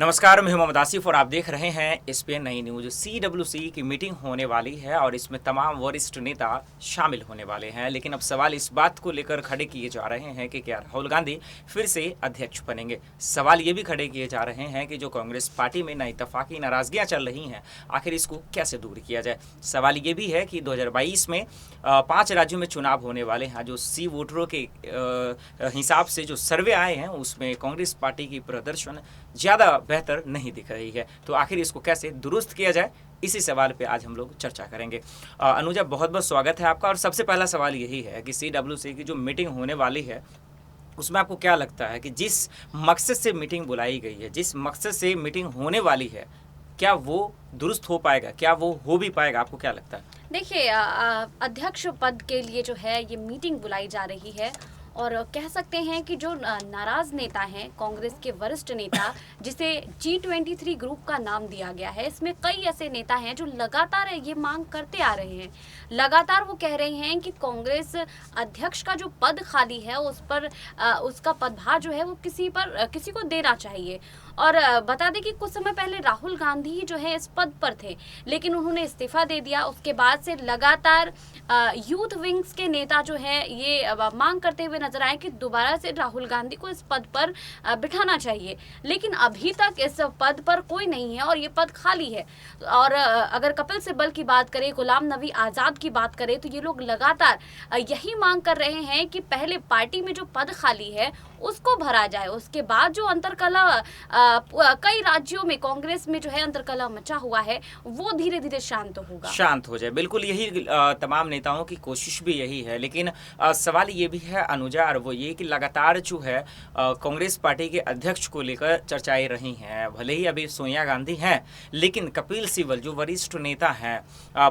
नमस्कार, मैं मोहम्मद आसिफ और आप देख रहे हैं एसपीएन नई न्यूज। CWC की मीटिंग होने वाली है और इसमें तमाम वरिष्ठ नेता शामिल होने वाले हैं। लेकिन अब सवाल इस बात को लेकर खड़े किए जा रहे हैं कि क्या राहुल गांधी फिर से अध्यक्ष बनेंगे। सवाल ये भी खड़े किए जा रहे हैं कि जो कांग्रेस पार्टी में नाइतफाकी नाराजगियां चल रही हैं, आखिर इसको कैसे दूर किया जाए। सवाल ये भी है कि 2022 में 5 राज्यों में चुनाव होने वाले हैं। जो सी वोटरों के हिसाब से जो सर्वे आए हैं उसमें कांग्रेस पार्टी की प्रदर्शन ज़्यादा बेहतर नहीं दिख रही है। तो आखिर इसको कैसे दुरुस्त किया जाए, इसी सवाल पे आज हम लोग चर्चा करेंगे। अनुजा, बहुत बहुत स्वागत है आपका। और सबसे पहला सवाल यही है कि CWC की जो मीटिंग होने वाली है उसमें आपको क्या लगता है कि जिस मकसद से मीटिंग बुलाई गई है, जिस मकसद से मीटिंग होने वाली है, क्या वो दुरुस्त हो पाएगा, क्या वो हो भी पाएगा? आपको क्या लगता है? देखिए, अध्यक्ष पद के लिए जो है ये मीटिंग बुलाई जा रही है और कह सकते हैं कि जो नाराज नेता हैं, कांग्रेस के वरिष्ठ नेता, जिसे G23 ग्रुप का नाम दिया गया है, इसमें कई ऐसे नेता हैं जो लगातार ये मांग करते आ रहे हैं। लगातार वो कह रहे हैं कि कांग्रेस अध्यक्ष का जो पद खाली है उस पर उसका पदभार जो है वो किसी को देना चाहिए। और बता दें कि कुछ समय पहले राहुल गांधी जो है इस पद पर थे, लेकिन उन्होंने इस्तीफा दे दिया। उसके बाद से लगातार यूथ विंग्स के नेता जो है ये मांग करते हुए नजर आए कि दोबारा से राहुल गांधी को इस पद पर बिठाना चाहिए। लेकिन अभी तक इस पद पर कोई नहीं है और ये पद खाली है। और अगर कपिल सिब्बल की बात करें, गुलाम नबी आज़ाद की बात करें, तो ये लोग लगातार यही मांग कर रहे हैं कि पहले पार्टी में जो पद खाली है उसको भरा जाए। उसके बाद जो अंतरकला कई राज्यों में कांग्रेस में जो है अंतरकला मचा हुआ है वो धीरे धीरे शांत हो जाए। बिल्कुल यही तमाम नेताओं की कोशिश भी यही है। लेकिन सवाल ये भी है अनुजा, और वो ये कि लगातार जो है कांग्रेस पार्टी के अध्यक्ष को लेकर चर्चाएं रही हैं। भले ही अभी सोनिया गांधी हैं, लेकिन कपिल सिब्बल जो वरिष्ठ नेता हैं,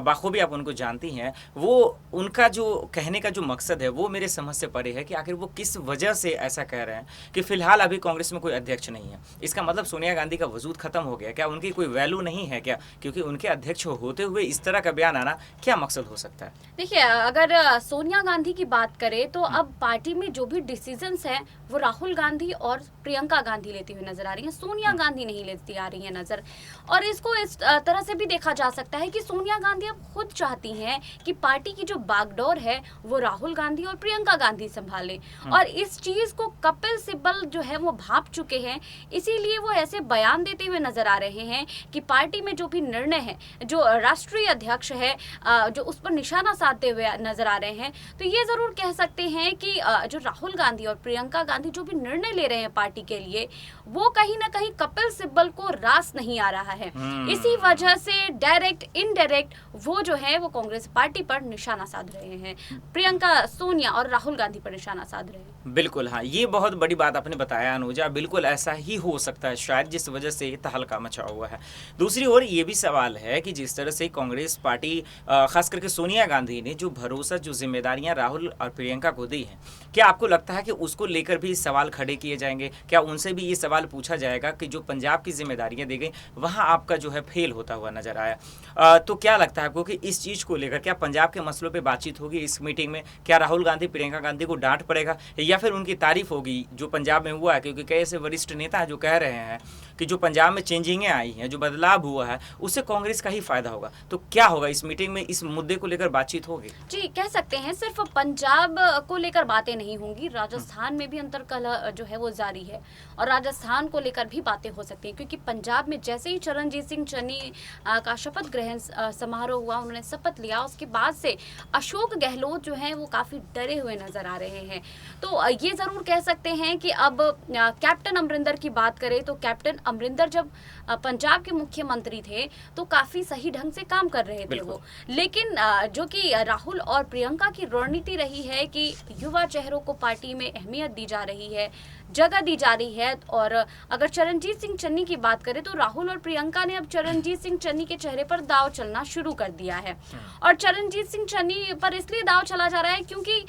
बाखूबी आप उनको जानती हैं, वो उनका जो कहने का जो मकसद है वो मेरे समझ से परे है कि आखिर वो किस वजह से ऐसा कह रहे हैं कि फिलहाल अभी कांग्रेस में कोई अध्यक्ष नहीं है। इसका मतलब सोनिया गांधी का वजूद खत्म हो गया क्या? उनकी कोई वैल्यू नहीं है क्या? क्योंकि उनके अध्यक्ष होते हुए इस तरह का बयान आना क्या मकसद हो सकता है? देखिए, अगर सोनिया गांधी की बात करें तो अब पार्टी में जो भी डिसीजंस हैं वो राहुल गांधी और प्रियंका गांधी लेती हुई नजर आ रही हैं। सोनिया गांधी नहीं लेती आ रही है नजर। और इसको इस तरह से भी देखा जा सकता है कि सोनिया गांधी अब खुद चाहती हैं कि पार्टी की जो बागडोर है वो राहुल गांधी और प्रियंका गांधी संभाले। और इस चीज को कपिल सिब्बल जो है वो भाप चुके हैं, इसीलिए वो ऐसे बयान देते हुए नजर आ रहे हैं कि पार्टी में जो भी निर्णय है, जो राष्ट्रीय अध्यक्ष है जो उस पर निशाना साधते हुए नजर आ रहे हैं। तो ये जरूर कह सकते हैं कि जो राहुल गांधी और प्रियंका गांधी जो भी निर्णय ले रहे हैं पार्टी के लिए, वो कहीं ना कहीं कपिल सिब्बल को रास नहीं आ रहा है। इसी वजह से डायरेक्ट इनडायरेक्ट वो जो है वो कांग्रेस पार्टी पर निशाना साध रहे हैं, प्रियंका, सोनिया और राहुल गांधी पर निशाना साध रहे हैं। बिल्कुल, हाँ, ये बहुत बड़ी बात आपने बताया अनुजा। बिल्कुल ऐसा ही हो सकता है शायद, जिस वजह से तहलका मचा हुआ है। दूसरी ओर ये भी सवाल है कि जिस तरह से कांग्रेस पार्टी खास करके सोनिया गांधी ने जो भरोसा, जो जिम्मेदारियां राहुल और प्रियंका को दी हैं, क्या आपको लगता है कि उसको लेकर भी सवाल खड़े किए जाएंगे? क्या उनसे भी ये सवाल पूछा जाएगा कि जो पंजाब की जिम्मेदारियां दी गई वहाँ आपका जो है फेल होता हुआ नजर आया? तो क्या लगता है आपको कि इस चीज़ को लेकर क्या पंजाब के मसलों पर बातचीत होगी इस मीटिंग में? क्या राहुल गांधी प्रियंका गांधी को डांट पड़ेगा या फिर उनकी तारीफ होगी जो पंजाब में हुआ है? क्योंकि कई ऐसे वरिष्ठ नेता हैं जो कह रहे हैं कि जो पंजाब में चेंजिंगें आई हैं, जो बदलाव हुआ है, उससे कांग्रेस का ही फायदा होगा। तो क्या होगा इस मीटिंग में, इस मुद्दे को लेकर बातचीत होगी? जी, कह सकते हैं सिर्फ पंजाब को लेकर बातें नहीं होंगी, राजस्थान में भी अंतरकलह जो है वो जारी है और राजस्थान को लेकर भी बातें हो सकती हैं। क्योंकि पंजाब में जैसे ही चरणजीत सिंह चन्नी का शपथ ग्रहण समारोह हुआ, उन्होंने शपथ लिया, उसके बाद से अशोक गहलोत जो है वो काफ़ी डरे हुए नजर आ रहे हैं। तो ये ज़रूर कह सकते हैं कि अब कैप्टन अमरिंदर की बात करें तो कैप्टन अमरिंदर जब पंजाब के मुख्यमंत्री थे तो काफ़ी सही ढंग से काम कर रहे थे वो। लेकिन जो कि राहुल और प्रियंका की रणनीति रही है कि युवा चेहरों को पार्टी में अहमियत दी जा रही है, जगह दी जा रही है। और अगर चरणजीत सिंह चन्नी की बात करें तो राहुल और प्रियंका ने अब चरणजीत सिंह चन्नी के चेहरे पर दाव चलना शुरू कर दिया है। और चरणजीत सिंह चन्नी पर इसलिए दाव चला जा रहा है क्योंकि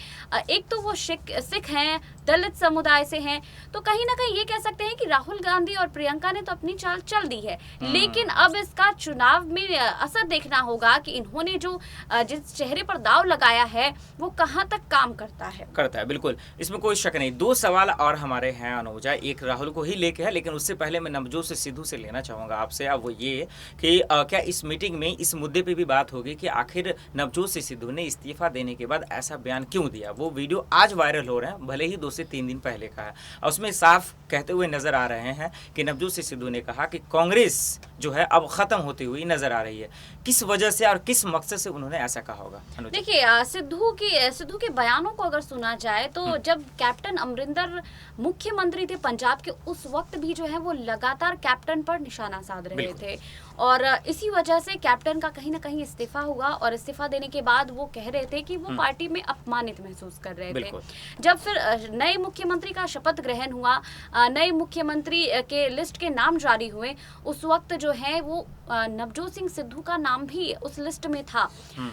एक तो वो सिख हैं, दलित समुदाय से हैं, तो कहीं ना कहीं ये कह सकते हैं कि राहुल गांधी और प्रियंका ने तो अपनी चाल चल दी है। लेकिन अब इसका चुनाव में असर देखना होगा कि इन्होंने जो जिस चेहरे पर दाव लगाया है वो कहाँ तक काम करता है। बिल्कुल, इसमें कोई शक नहीं। 2 सवाल और हमारे रहे हैं अनुजा, एक राहुल को ही लेके है, लेकिन उससे पहले मैं नवजोत से सिद्धू से लेना चाहूँगा आपसे। अब वो ये कि क्या इस मीटिंग में इस मुद्दे पे भी बात होगी कि आखिर नवजोत से सिद्धू ने इस्तीफा देने के बाद ऐसा बयान क्यों दिया। वो वीडियो आज वायरल हो रहे हैं, भले ही 2 से 3 दिन पहले का है, और उसमें साफ कहते हुए नजर आ रहे हैं कि नवजोत से सिद्धू ने कहा कि कांग्रेस जो है अब खत्म होती हुई नजर आ रही है। किस वजह से और किस मकसद से उन्होंने ऐसा कहा होगा? देखिए, सिद्धू के बयानों को अगर सुना जाए तो जब कैप्टन अमरिंदर मुख्यमंत्री थे पंजाब के, उस वक्त भी जो है वो लगातार कैप्टन पर निशाना साध रहे थे, और इसी वजह से कैप्टन का कहीं ना कहीं इस्तीफा हुआ, और इस्तीफा देने के बाद वो कह रहे थे कि वो पार्टी में अपमानित महसूस कर रहे थे। जब फिर नए मुख्यमंत्री का शपथ ग्रहण हुआ, नए मुख्यमंत्री के लिस्ट के नाम जारी हुए, उस वक्त जो है वो नवजोत सिंह सिद्धू का नाम भी उस लिस्ट में था।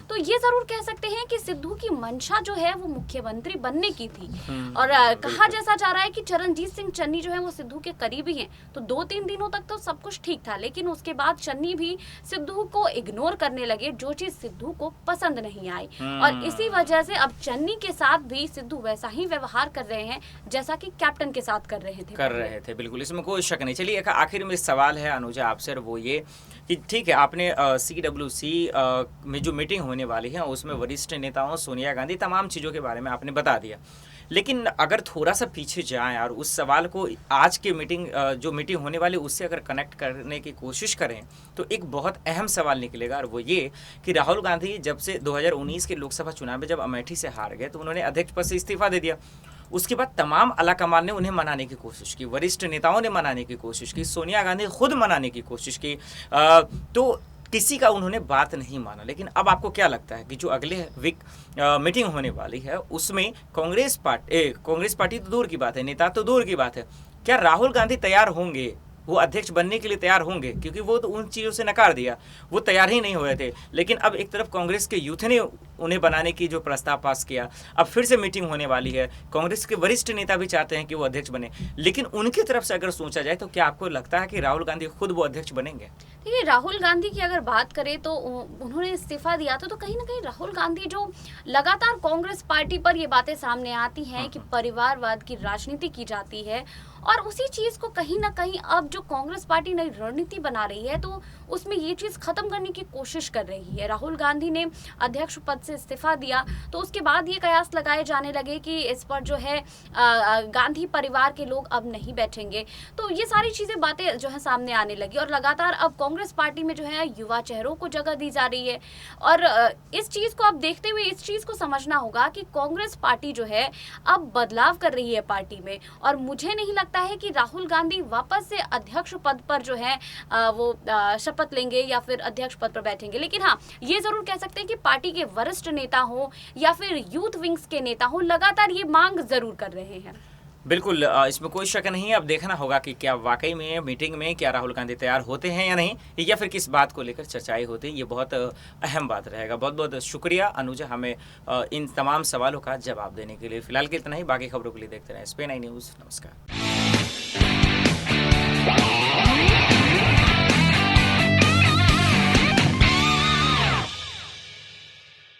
तो ये जरूर कह सकते हैं कि सिद्धू की मंशा जो है वो मुख्यमंत्री बनने की थी, और कहा जैसा जा रहा है कि चरणजीत सिंह चन्नी जो है वो सिद्धू के करीबी हैं। तो 2-3 दिनों तक तो सब कुछ ठीक था, लेकिन उसके बाद चन्नी भी सिद्धू को इग्नोर करने लगे, जो चीज सिद्धू को पसंद नहीं आई, और इसी वजह से अब चन्नी के साथ भी सिद्धू वैसा ही व्यवहार कर रहे हैं जैसा कि कैप्टन के साथ कर रहे थे। बिल्कुल, इसमें कोई शक नहीं। चलिए, एक आखिर में सवाल है अनुजा आपसे, वो ये कि ठीक है, आपने CWC में जो मीटिंग होने वाली है उसमें वरिष्ठ नेताओं सोनिया गांधी तमाम चीज़ों के बारे में आपने बता दिया, लेकिन अगर थोड़ा सा पीछे जाएं और उस सवाल को आज के जो मीटिंग होने वाली उससे अगर कनेक्ट करने की कोशिश करें तो एक बहुत अहम सवाल निकलेगा, और वो ये कि राहुल गांधी जब से 2019 के लोकसभा चुनाव में जब अमेठी से हार गए तो उन्होंने अध्यक्ष पद से इस्तीफा दे दिया। उसके बाद तमाम आलाकमान ने उन्हें मनाने की कोशिश की, वरिष्ठ नेताओं ने मनाने की कोशिश की, सोनिया गांधी खुद मनाने की कोशिश की, तो किसी का उन्होंने बात नहीं माना। लेकिन अब आपको क्या लगता है कि जो अगले वीक मीटिंग होने वाली है उसमें कांग्रेस पार्टी तो दूर की बात है, नेता तो दूर की बात है, क्या राहुल गांधी तैयार होंगे, वो अध्यक्ष बनने के लिए तैयार होंगे? क्योंकि वो तो उन चीज़ों से नकार दिया, वो तैयार ही नहीं हुए थे। लेकिन अब एक तरफ कांग्रेस के यूथ ने उन्हें बनाने की जो प्रस्ताव पास किया, अब फिर से मीटिंग होने वाली है, कांग्रेस के वरिष्ठ नेता भी चाहते हैं कि वो अध्यक्ष बने, लेकिन उनकी तरफ से अगर सोचा जाए तो क्या आपको लगता है कि राहुल गांधी खुद वो अध्यक्ष बनेंगे? देखिए, राहुल गांधी की अगर बात करें तो उन्होंने इस्तीफा दिया था, तो कहीं ना कहीं राहुल गांधी जो लगातार कांग्रेस पार्टी पर ये बातें सामने आती हैं कि परिवारवाद की राजनीति की जाती है, और उसी चीज़ को कहीं ना कहीं अब जो कांग्रेस पार्टी नई रणनीति बना रही है तो उसमें ये चीज़ खत्म करने की कोशिश कर रही है। राहुल गांधी ने अध्यक्ष पद से इस्तीफा दिया तो उसके बाद ये कयास लगाए जाने लगे कि इस पर जो है गांधी परिवार के लोग अब नहीं बैठेंगे, तो ये सारी चीज़ें बातें जो है सामने आने लगी, और लगातार अब कांग्रेस पार्टी में जो है युवा चेहरों को जगह दी जा रही है। और इस चीज़ को अब देखते हुए इस चीज़ को समझना होगा कि कांग्रेस पार्टी जो है अब बदलाव कर रही है पार्टी में, और मुझे नहीं लगता है कि राहुल गांधी वापस से अध्यक्ष पद पर जो है वो शपथ लेंगे या फिर अध्यक्ष पद पर बैठेंगे। लेकिन हाँ, ये जरूर कह सकते हैं कि पार्टी के वरिष्ठ नेता हो या फिर यूथ विंग्स के नेता हो, लगातार ये मांग जरूर कर रहे हैं। बिल्कुल, इसमें कोई शक नहीं है। अब देखना होगा कि क्या वाकई में मीटिंग में क्या राहुल गांधी तैयार होते हैं या नहीं, या फिर किस बात को लेकर चर्चाएं होती हैं, ये बहुत अहम बात रहेगा। बहुत बहुत शुक्रिया अनुजा, हमें इन तमाम सवालों का जवाब देने के लिए। फिलहाल के इतना ही, बाकी खबरों के लिए देखते रहें SPN9 न्यूज़। नमस्कार।